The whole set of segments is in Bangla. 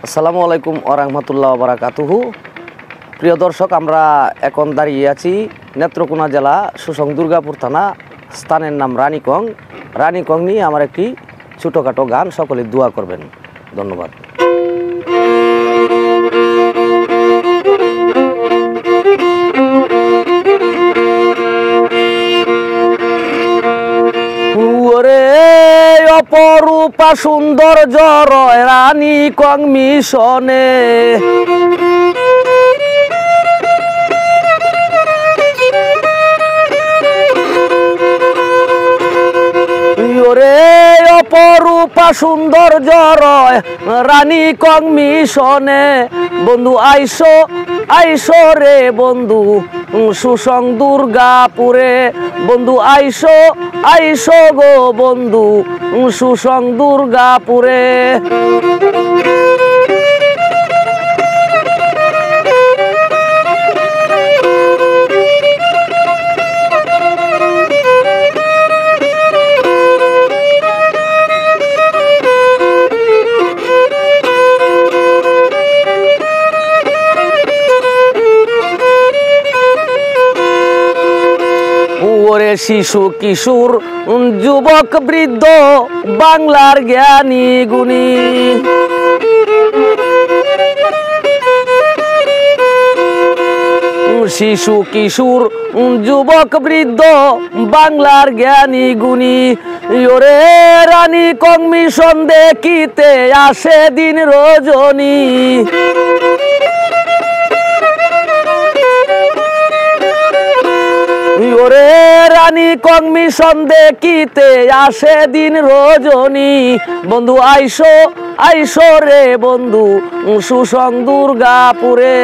আসসালামু আলাইকুম ওয়া রাহমাতুল্লাহি ওয়া বারাকাতুহু। প্রিয় দর্শক, আমরা এখন দাঁড়িয়ে আছি নেত্রকোনা জেলা সুসং দুর্গাপুর থানা, স্থানের নাম রানীকং। রানীকং নিয়ে আমার একটি ছোটোখাটো গান, সকলে দোয়া করবেন। ধন্যবাদ। ওরে অপরূপা সৌন্দর্য রয় রানীকং মিশনে, ওরে অপরূপা সৌন্দর্য রয় রানীকং মিশনে। বন্ধু আইসো আইসো রে বন্ধু সুসং দুর্গাপুরে, বন্ধু আইসো আইসো গো বন্ধু সুসং দুর্গাপুরে। ওরে শিশু কিশোর যুবক বৃদ্ধ বাংলার জ্ঞানী গুণী, শিশু কিশোর যুবক বৃদ্ধ বাংলার জ্ঞানী গুণী। ওরে রানীকং মিশন দেখিতে আসে দিন রজনী, ওরে রানীকং মিশন দেখিতে আসে দিন রজনী। বন্ধু আইসো আইসো রে বন্ধু সুসং দুর্গাপুরে।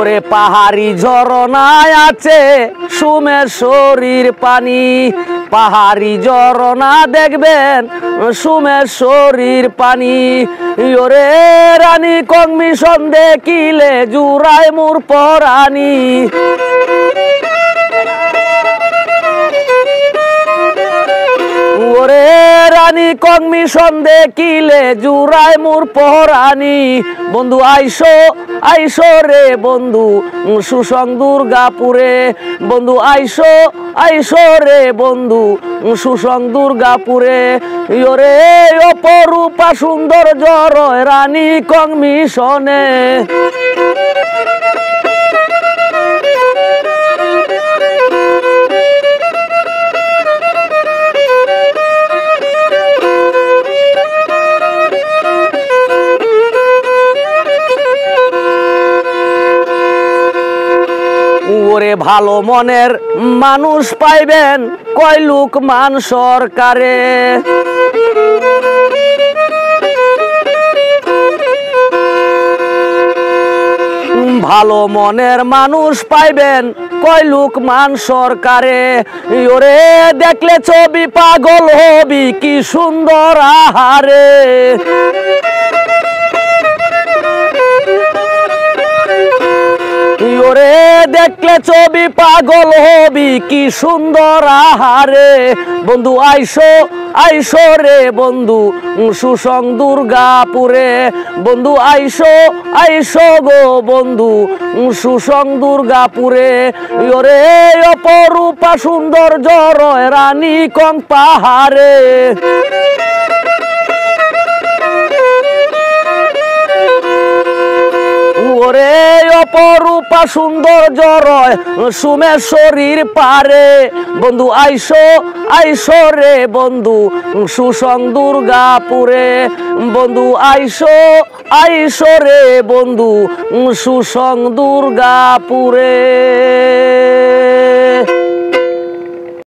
ওরে পাহাড়ি ঝরনায় আছে সোমেশ্বরীর পানি, পাহাড়ি ঝরনা দেখবেন সোমেশ্বরীর পানি। ওরে রানীকং মিশন দেখিলে জুড়ায় মোর পরানি, ওরে রানীকং মিশন দেখিলে জুড়ায় মোর পরানি। বন্ধু আইসো আইসো রে বন্ধু সুসং দুর্গাপুরে, বন্ধু আইসো আইসো রে বন্ধু সুসং দুর্গাপুরে। ওরে অপরূপা সৌন্দর্য রয় রানীকং মিশনে। ওরে ভালো মনের মানুষ পাইবেন কয়লুক মান সরকারে, ভালো মনের মানুষ পাইবেন কয়লুক মান সরকারে। ওরে দেখলে ছবি পাগল হবি কি সুন্দর আহারে, ওরে দেখলে ছবি পাগল হবি কি সুন্দর আহারে। বন্ধু আইসো আইসো রে বন্ধু সুসং দুর্গাপুরে, বন্ধু আইসো আইসো গো বন্ধু সুসং দুর্গাপুরে। ওরে অপরূপা সৌন্দর্য রয় রানীকং পাহাড়ে। ওরে অপরূপা সৌন্দর্য রয় সোমেশ্বরীর পারে, বন্ধু আইসো আইসো রে বন্ধু সুসং দুর্গাপুরে, বন্ধু আইসো আইসো রে বন্ধু সুসং দুর্গাপুরে।